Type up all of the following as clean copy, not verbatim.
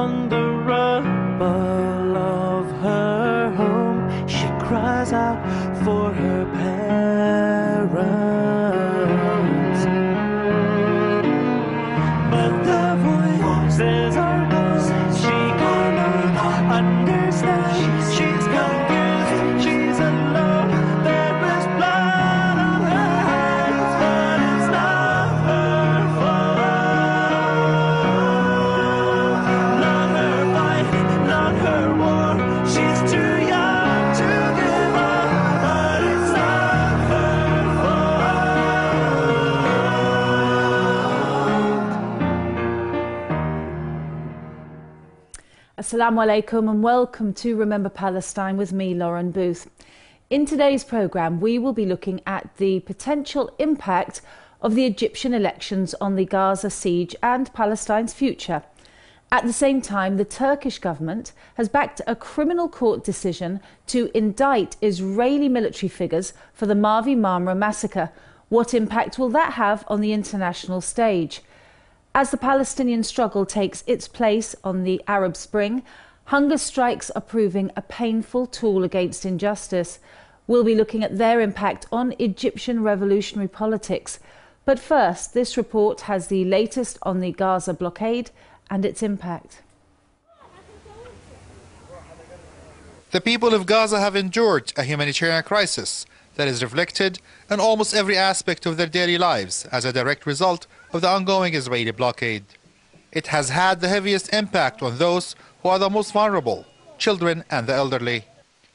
on the rubble of her home. She cries out for her parents, but the voices are gone. She cannot understand. She's confused. She's alone. There is blood on her hands, but it's not her fault. Not her fight, not her war. She's too young to give up, but it's not her fault. Assalamu alaikum and welcome to Remember Palestine with me, Lauren Booth. In today's programme, we will be looking at the potential impact of the Egyptian elections on the Gaza siege and Palestine's future. At the same time, the Turkish government has backed a criminal court decision to indict Israeli military figures for the Mavi Marmara massacre. What impact will that have on the international stage? As the Palestinian struggle takes its place on the Arab Spring, hunger strikes are proving a painful tool against injustice. We'll be looking at their impact on Egyptian revolutionary politics. But first, this report has the latest on the Gaza blockade and its impact. The people of Gaza have endured a humanitarian crisis that is reflected in almost every aspect of their daily lives as a direct result of the ongoing Israeli blockade. It has had the heaviest impact on those who are the most vulnerable, children and the elderly.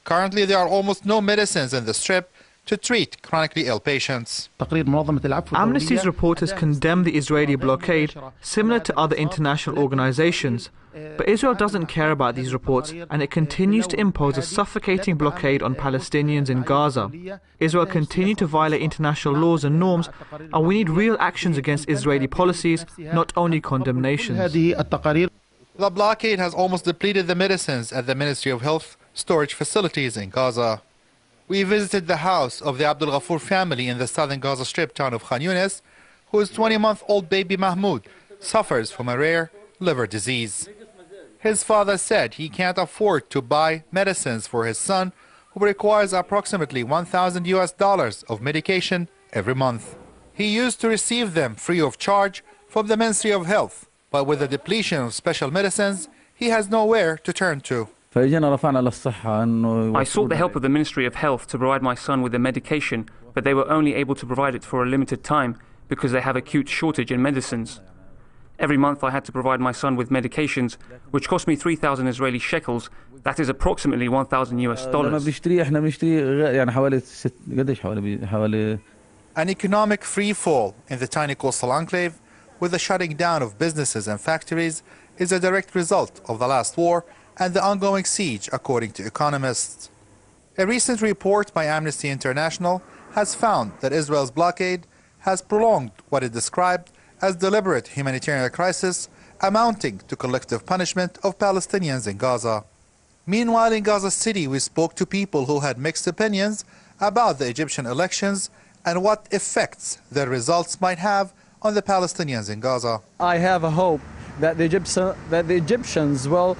Currently, there are almost no medicines in the Strip to treat chronically ill patients. Amnesty's report has condemned the Israeli blockade, similar to other international organizations. But Israel doesn't care about these reports, and it continues to impose a suffocating blockade on Palestinians in Gaza. Israel continues to violate international laws and norms, and we need real actions against Israeli policies, not only condemnations. The blockade has almost depleted the medicines at the Ministry of Health storage facilities in Gaza. We visited the house of the Abdul Ghafour family in the southern Gaza Strip town of Khan Yunis, whose 20-month-old baby Mahmoud suffers from a rare liver disease. His father said he can't afford to buy medicines for his son, who requires approximately $1,000 of medication every month. He used to receive them free of charge from the Ministry of Health, but with the depletion of special medicines, he has nowhere to turn to. I sought the help of the Ministry of Health to provide my son with the medication, but they were only able to provide it for a limited time because they have acute shortage in medicines. Every month I had to provide my son with medications, which cost me 3,000 Israeli shekels. That is approximately $1,000. An economic free fall in the tiny coastal enclave, with the shutting down of businesses and factories, is a direct result of the last war and the ongoing siege, according to economists. A recent report by Amnesty International has found that Israel's blockade has prolonged what it described as deliberate humanitarian crisis, amounting to collective punishment of Palestinians in Gaza. Meanwhile, in Gaza City, we spoke to people who had mixed opinions about the Egyptian elections and what effects their results might have on the Palestinians in Gaza. I have a hope that the Egyptians will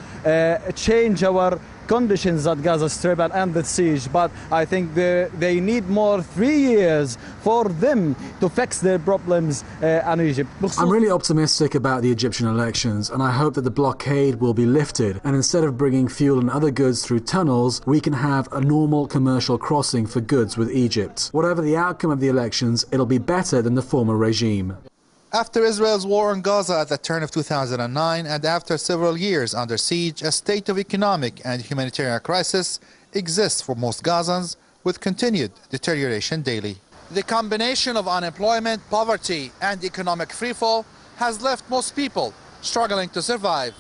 change our conditions at Gaza Strip and end the siege, but I think they need more 3 years for them to fix their problems in Egypt. I'm really optimistic about the Egyptian elections, and I hope that the blockade will be lifted, and instead of bringing fuel and other goods through tunnels, we can have a normal commercial crossing for goods with Egypt. Whatever the outcome of the elections, it'll be better than the former regime. After Israel's war on Gaza at the turn of 2009 and after several years under siege, a state of economic and humanitarian crisis exists for most Gazans, with continued deterioration daily. The combination of unemployment, poverty and economic freefall has left most people struggling to survive.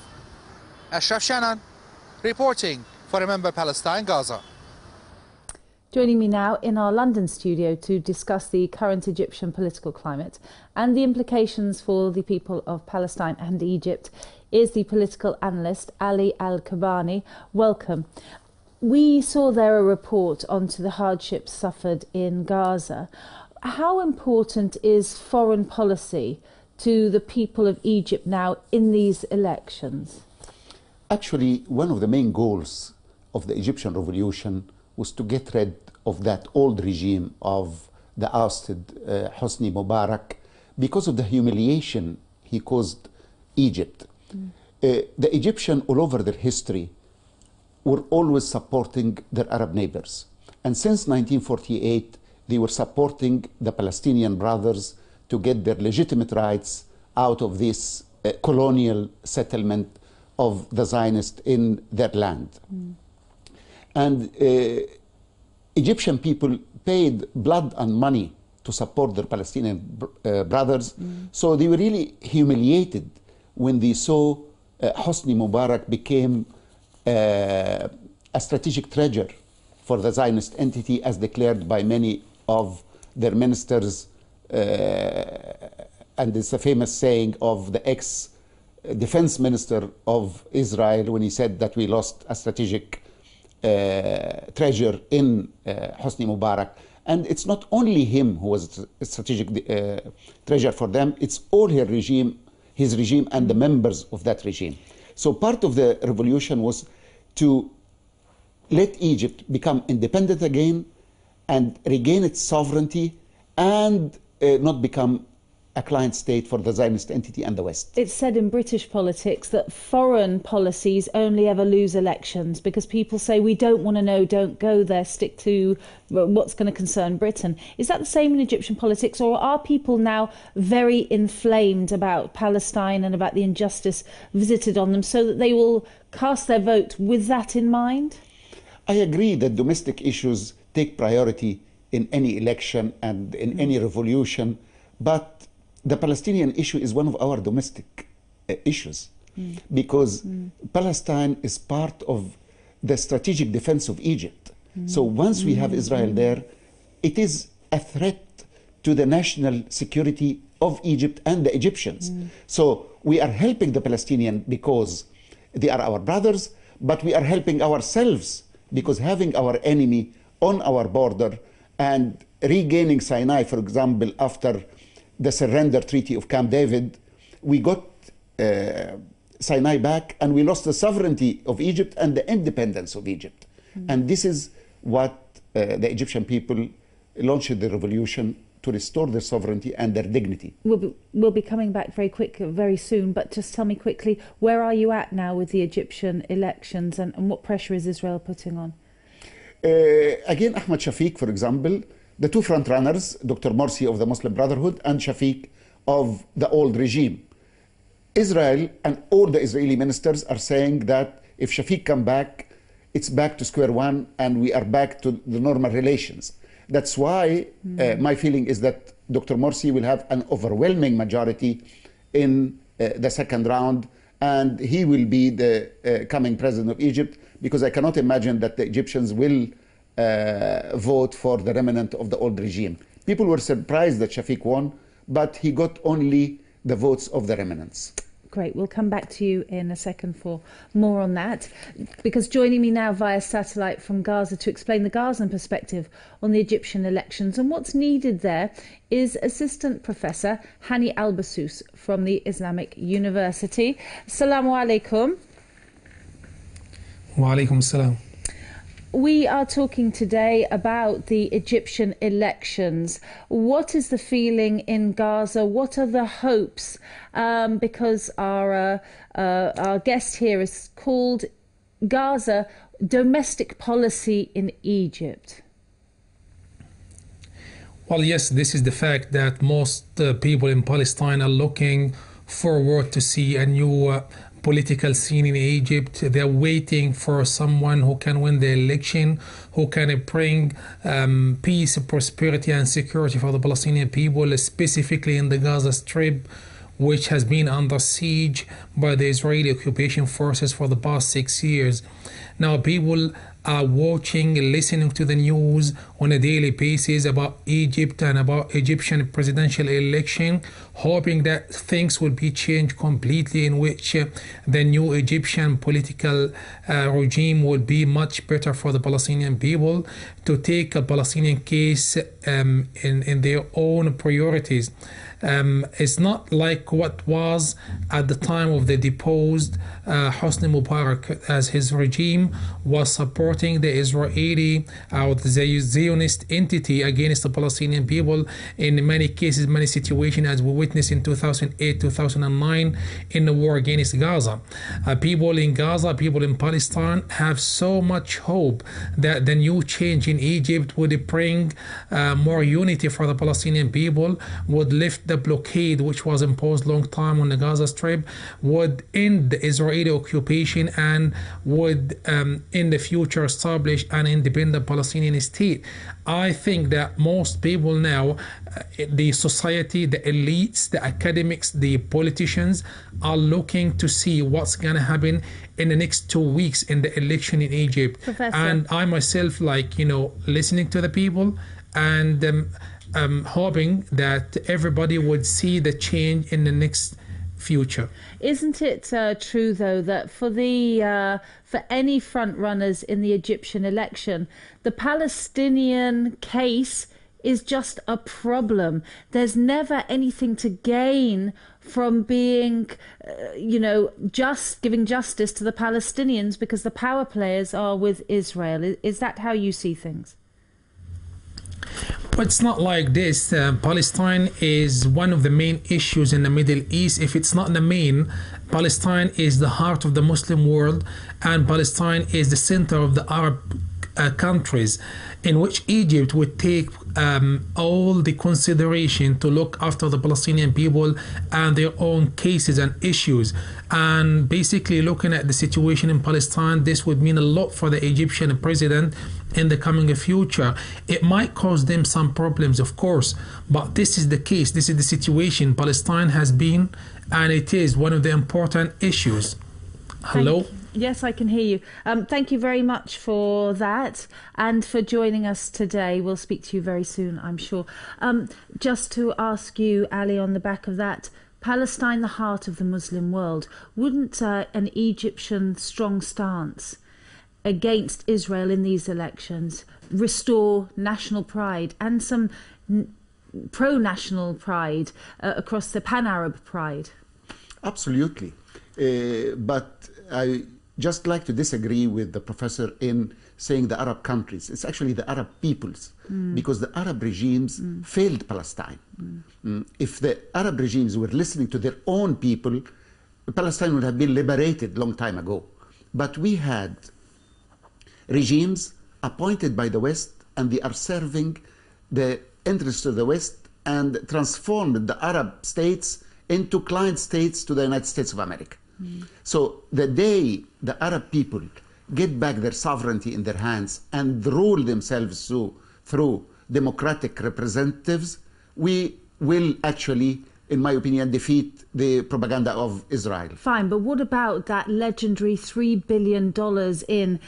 Ashraf Shannon reporting for Remember Palestine, Gaza. Joining me now in our London studio to discuss the current Egyptian political climate and the implications for the people of Palestine and Egypt is the political analyst Ali Al-Kabani. Welcome. We saw there a report onto the hardships suffered in Gaza. How important is foreign policy to the people of Egypt now in these elections? Actually, one of the main goals of the Egyptian revolution was to get rid of that old regime of the ousted Hosni Mubarak because of the humiliation he caused Egypt. The Egyptians all over their history were always supporting their Arab neighbors. And since 1948, they were supporting the Palestinian brothers to get their legitimate rights out of this colonial settlement of the Zionists in their land. And Egyptian people paid blood and money to support their Palestinian brothers. So they were really humiliated when they saw Hosni Mubarak became a strategic treasure for the Zionist entity, as declared by many of their ministers. And it's a famous saying of the ex-defense minister of Israel when he said that we lost a strategic treasure in Hosni Mubarak. And it's not only him who was a strategic treasure for them, it's all his regime and the members of that regime. So part of the revolution was to let Egypt become independent again and regain its sovereignty and not become a client state for the Zionist entity and the West. It's said in British politics that foreign policies only ever lose elections because people say we don't want to know, don't go there, stick to what's going to concern Britain. Is that the same in Egyptian politics, or are people now very inflamed about Palestine and about the injustice visited on them so that they will cast their vote with that in mind? I agree that domestic issues take priority in any election and in any revolution, but the Palestinian issue is one of our domestic issues because Palestine is part of the strategic defense of Egypt. So once we have Israel there, it is a threat to the national security of Egypt and the Egyptians. So we are helping the Palestinians because they are our brothers, but we are helping ourselves because having our enemy on our border and regaining Sinai, for example, after the surrender treaty of Camp David, we got Sinai back and we lost the sovereignty of Egypt and the independence of Egypt. And this is what the Egyptian people launched the revolution to restore their sovereignty and their dignity. We'll be coming back very soon, but just tell me quickly, where are you at now with the Egyptian elections and what pressure is Israel putting on? Again, Ahmed Shafiq, for example, the two front runners, Dr. Morsi of the Muslim Brotherhood and Shafiq of the old regime. Israel and all the Israeli ministers are saying that if Shafiq come back, it's back to square one and we are back to the normal relations. That's why my feeling is that Dr. Morsi will have an overwhelming majority in the second round and he will be the coming president of Egypt, because I cannot imagine that the Egyptians will vote for the remnant of the old regime. People were surprised that Shafiq won, but he got only the votes of the remnants. Great, we'll come back to you in a second for more on that, because joining me now via satellite from Gaza to explain the Gazan perspective on the Egyptian elections and what's needed there is Assistant Professor Hani Al-Bassous from the Islamic University. Assalamu alaikum. Wa alaikum salam. We are talking today about the Egyptian elections. What is the feeling in Gaza? What are the hopes? Because our guest here is called Gaza Domestic Policy in Egypt. Well, yes, this is the fact that most people in Palestine are looking forward to see a new political scene in Egypt. They're waiting for someone who can win the election, who can bring peace, prosperity and security for the Palestinian people, specifically in the Gaza Strip, which has been under siege by the Israeli occupation forces for the past 6 years. Now people watching, listening to the news on a daily basis about Egypt and about Egyptian presidential election, hoping that things will be changed completely, in which the new Egyptian political regime will be much better for the Palestinian people to take a Palestinian case in their own priorities. It's not like what was at the time of the deposed Hosni Mubarak, as his regime was supporting the Israeli or the Zionist entity against the Palestinian people in many cases, many situations, as we witnessed in 2008, 2009 in the war against Gaza. People in Gaza, people in Palestine have so much hope that the new change in Egypt would bring more unity for the Palestinian people, would lift the blockade which was imposed long time on the Gaza Strip, would end the Israeli occupation, and would in the future establish an independent Palestinian state. I think that most people now, the society, the elites, the academics, the politicians, are looking to see what's going to happen in the next 2 weeks in the election in Egypt. Professor. And I myself, listening to the people and hoping that everybody would see the change in the next future. Isn't it true, though, that for any front runners in the Egyptian election, the Palestinian case is just a problem? There's never anything to gain from being, just giving justice to the Palestinians, because the power players are with Israel. Is that how you see things? But it's not like this. Palestine is one of the main issues in the Middle East. If it's not the main, Palestine is the heart of the Muslim world, and Palestine is the center of the Arab countries, in which Egypt would take all the consideration to look after the Palestinian people and their own cases and issues. And basically, looking at the situation in Palestine, this would mean a lot for the Egyptian president in the coming future. It might cause them some problems, of course, but this is the case. This is the situation Palestine has been, and it is one of the important issues. Hello? Yes, I can hear you. Thank you very much for that and for joining us today. We'll speak to you very soon, I'm sure. Just to ask you, Ali, on the back of that, Palestine, the heart of the Muslim world, wouldn't an Egyptian strong stance against Israel in these elections restore national pride and some pro-national pride across the pan-Arab pride? Absolutely. But I just like to disagree with the professor in saying the Arab countries. It's actually the Arab peoples, because the Arab regimes failed Palestine. If the Arab regimes were listening to their own people, Palestine would have been liberated long time ago. But we had regimes appointed by the West, and they are serving the interests of the West and transformed the Arab states into client states to the United States of America. So the day the Arab people get back their sovereignty in their hands and rule themselves through democratic representatives, we will actually, in my opinion, defeat the propaganda of Israel. Fine, but what about that legendary $3 billion in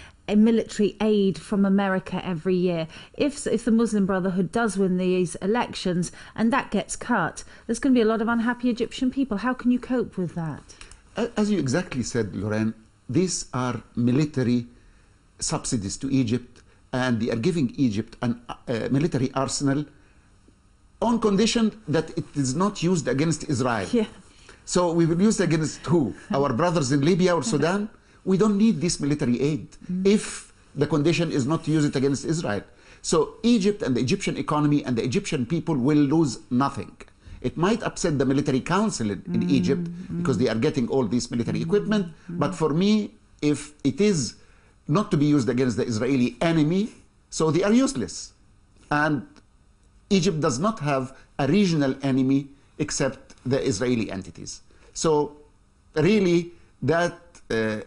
military aid from America every year? If the Muslim Brotherhood does win these elections and that gets cut, there's going to be a lot of unhappy Egyptian people. How can you cope with that? As you exactly said, Lorraine, these are military subsidies to Egypt, and they are giving Egypt a military arsenal on condition that it is not used against Israel. Yeah. So we will use it against who? Our brothers in Libya or Sudan? We don't need this military aid if the condition is not to use it against Israel. So Egypt and the Egyptian economy and the Egyptian people will lose nothing. It might upset the military council in Egypt because they are getting all this military equipment. But for me, if it is not to be used against the Israeli enemy, so they are useless. And Egypt does not have a regional enemy except the Israeli entities. So really, that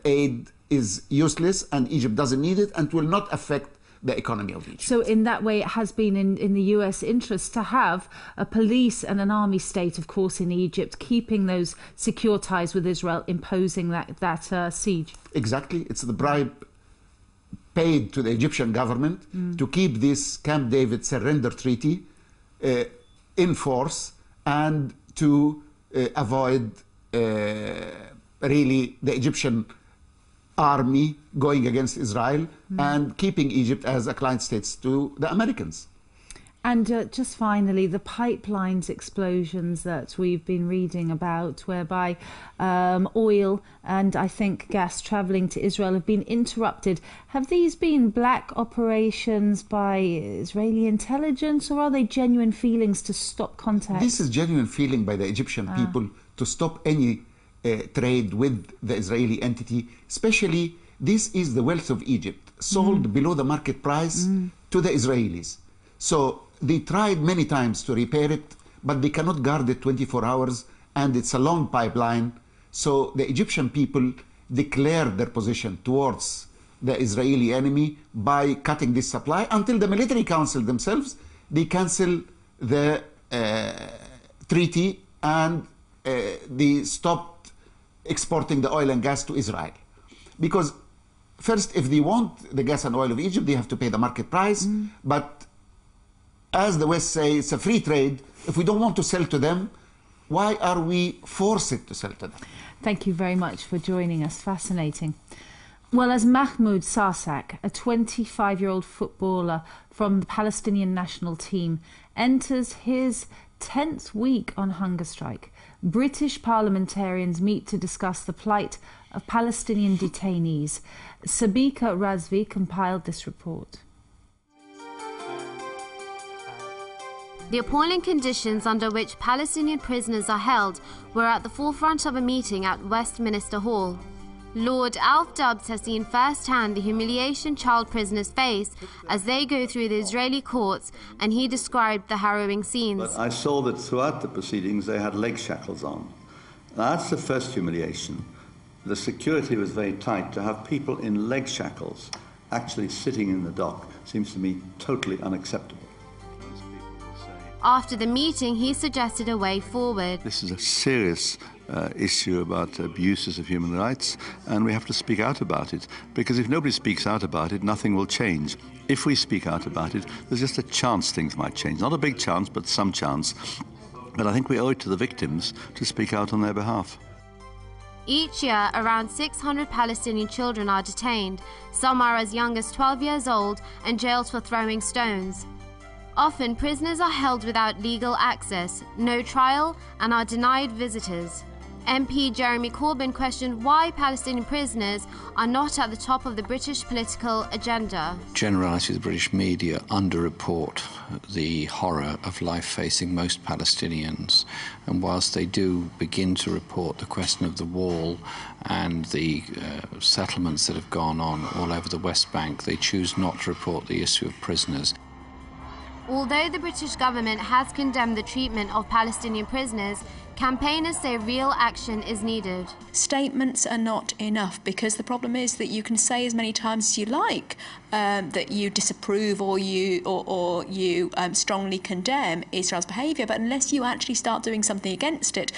aid is useless, and Egypt doesn't need it and will not affect the economy of Egypt. So in that way, it has been in the US interest to have a police and an army state, of course, in Egypt, keeping those secure ties with Israel, imposing that siege. Exactly. It's the bribe paid to the Egyptian government to keep this Camp David surrender treaty in force and to avoid really the Egyptian army going against Israel and keeping Egypt as a client state to the Americans. And just finally, the pipelines explosions that we've been reading about, whereby oil and I think gas travelling to Israel have been interrupted. Have these been black operations by Israeli intelligence, or are they genuine feelings to stop contact? This is genuine feeling by the Egyptian people to stop any trade with the Israeli entity. Especially, this is the wealth of Egypt, sold below the market price to the Israelis. So they tried many times to repair it, but they cannot guard it 24 hours, and it's a long pipeline. So the Egyptian people declared their position towards the Israeli enemy by cutting this supply until the military council themselves, they cancel the treaty and they stopped exporting the oil and gas to Israel. Because first, if they want the gas and oil of Egypt, they have to pay the market price, but as the West say, it's a free trade. If we don't want to sell to them, why are we forced to sell to them? Thank you very much for joining us. Fascinating. Well, as Mahmoud Sarsak, a 25-year-old footballer from the Palestinian national team, enters his 10th week on hunger strike, British parliamentarians meet to discuss the plight of Palestinian detainees. Sabika Razvi compiled this report. The appalling conditions under which Palestinian prisoners are held were at the forefront of a meeting at Westminster Hall. Lord Alf Dubs has seen firsthand the humiliation child prisoners face as they go through the Israeli courts, and he described the harrowing scenes. But I saw that throughout the proceedings they had leg shackles on. Now, that's the first humiliation. The security was very tight. To have people in leg shackles actually sitting in the dock seems to me totally unacceptable. After the meeting, he suggested a way forward. This is a serious issue about abuses of human rights, and we have to speak out about it, because if nobody speaks out about it, nothing will change. If we speak out about it, there's just a chance things might change. Not a big chance, but some chance. But I think we owe it to the victims to speak out on their behalf. Each year, around 600 Palestinian children are detained. Some are as young as 12 years old and jailed for throwing stones. Often, prisoners are held without legal access, no trial, and are denied visitors. MP Jeremy Corbyn questioned why Palestinian prisoners are not at the top of the British political agenda. Generally, the British media underreport the horror of life facing most Palestinians, and whilst they do begin to report the question of the wall and the settlements that have gone on all over the West Bank, they choose not to report the issue of prisoners. Although the British government has condemned the treatment of Palestinian prisoners, campaigners say real action is needed. Statements are not enough, because the problem is that you can say as many times as you like that you disapprove or you strongly condemn Israel's behaviour, but unless you actually start doing something against it,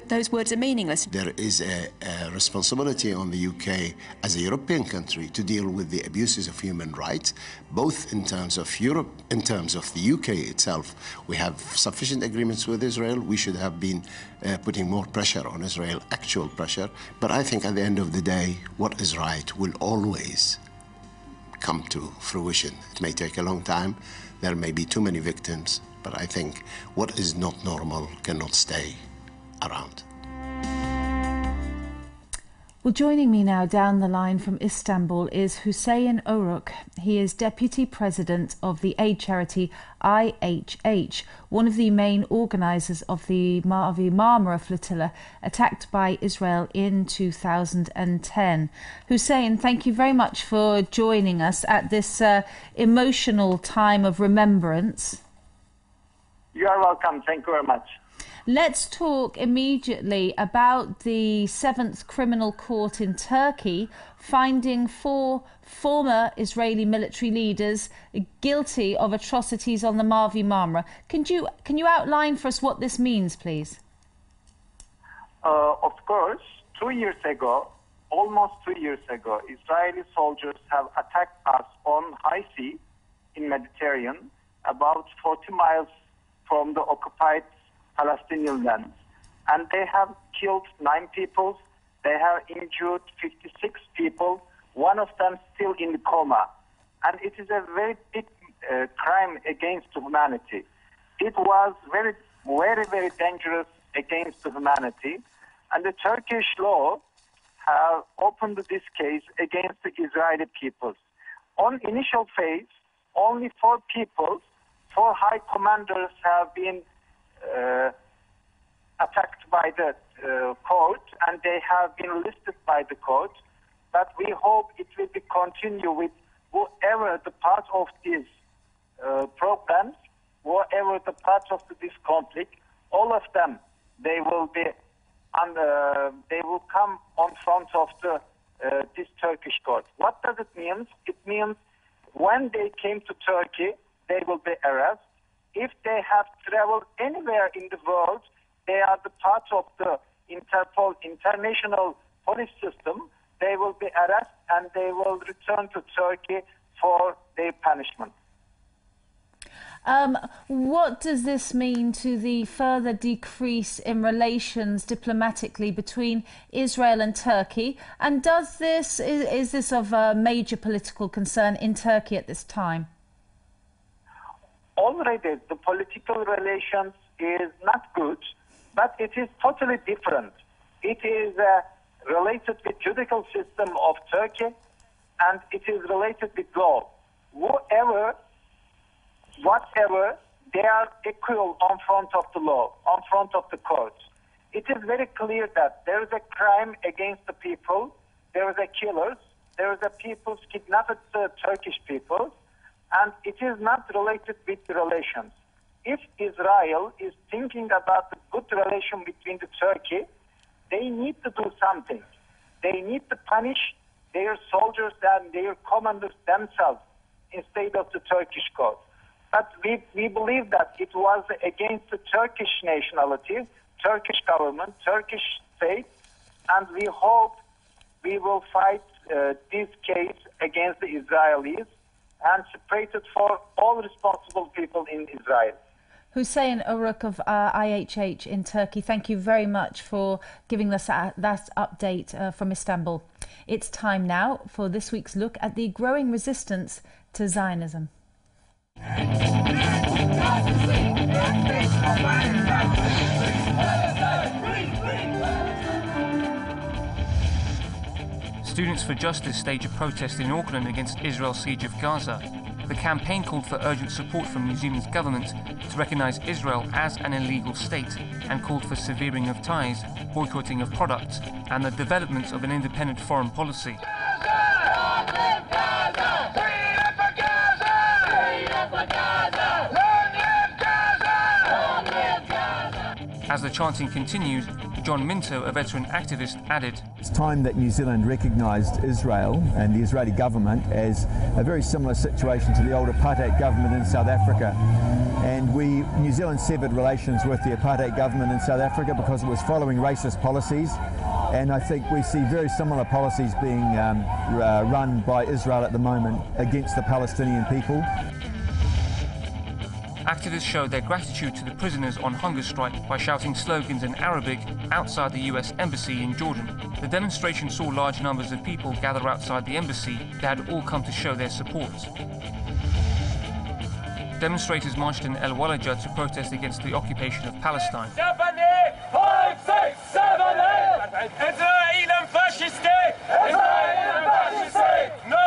those words are meaningless. There is a responsibility on the UK as a European country to deal with the abuses of human rights, both in terms of Europe, in terms of the UK itself. We have sufficient agreements with Israel. We should have been putting more pressure on Israel, actual pressure. But I think at the end of the day, what is right will always come to fruition. It may take a long time. There may be too many victims. But I think what is not normal cannot stay around. Well, joining me now down the line from Istanbul is Hussein Oruk. He is Deputy President of the aid charity IHH, one of the main organisers of the Mavi Marmara flotilla attacked by Israel in 2010. Hussein, thank you very much for joining us at this emotional time of remembrance. You are welcome. Thank you very much. Let's talk immediately about the 7th Criminal Court in Turkey finding 4 former Israeli military leaders guilty of atrocities on the Mavi Marmara. Can you outline for us what this means, please? Of course, 2 years ago, almost 3 years ago, Israeli soldiers have attacked us on high sea in Mediterranean, about 40 miles from the occupied Palestinian lands. And they have killed 9 people. They have injured 56 people, one of them still in coma. And it is a very big crime against humanity. It was very, very, very dangerous against humanity. And the Turkish law have opened this case against the Israeli peoples. On initial phase, only 4 people, 4 high commanders have been attacked by the court, and they have been listed by the court. But we hope it will be continue with whoever the part of these problems, whoever the part of this conflict, all of them, they will be, they will come on front of the this Turkish court. What does it mean? It means when they came to Turkey, they will be arrested. If they have traveled anywhere in the world, they are the part of the Interpol international police system. They will be arrested and they will return to Turkey for their punishment. What does this mean to the further decrease in relations diplomatically between Israel and Turkey? And does this is this of a major political concern in Turkey at this time? Already the political relations is not good, but it is totally different. It is related with judicial system of Turkey, and it is related with law. Whatever, they are equal on front of the law, on front of the courts. It is very clear that there is a crime against the people, there is a killers, there is a people kidnapped the Turkish people, and it is not related with the relations. If Israel is thinking about the good relation between the Turkey, they need to do something. They need to punish their soldiers and their commanders themselves instead of the Turkish court. But we believe that it was against the Turkish nationality, Turkish government, Turkish state, and we hope we will fight this case against the Israelis and separate it for all responsible people in Israel. Hussein Uruk of IHH in Turkey, thank you very much for giving us that update from Istanbul. It's time now for this week's look at the growing resistance to Zionism. Students for Justice stage a protest in Auckland against Israel's siege of Gaza. The campaign called for urgent support from New Zealand's government to recognise Israel as an illegal state and called for severing of ties, boycotting of products and the development of an independent foreign policy. As the chanting continued, John Minto, a veteran activist, added, "It's time that New Zealand recognised Israel and the Israeli government as a very similar situation to the old apartheid government in South Africa. And New Zealand severed relations with the apartheid government in South Africa because it was following racist policies. And I think we see very similar policies being run by Israel at the moment against the Palestinian people." Activists showed their gratitude to the prisoners on hunger strike by shouting slogans in Arabic outside the US Embassy in Jordan. The demonstration saw large numbers of people gather outside the embassy. They had all come to show their support. Demonstrators marched in El Walaja to protest against the occupation of Palestine. No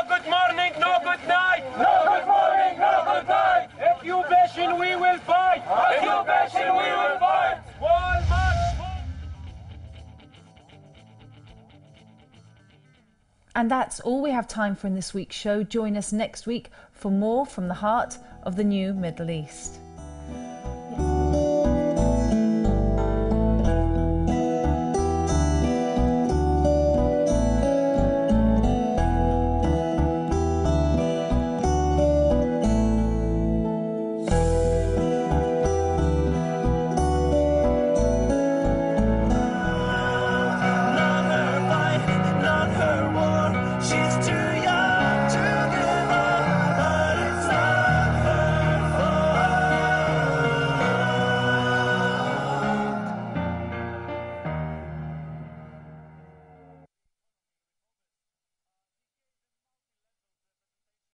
good morning, no good night. No good morning, no good night. If you bashing, we will fight. If you bashing, we will fight. And that's all we have time for in this week's show. Join us next week for more from the heart of the new Middle East.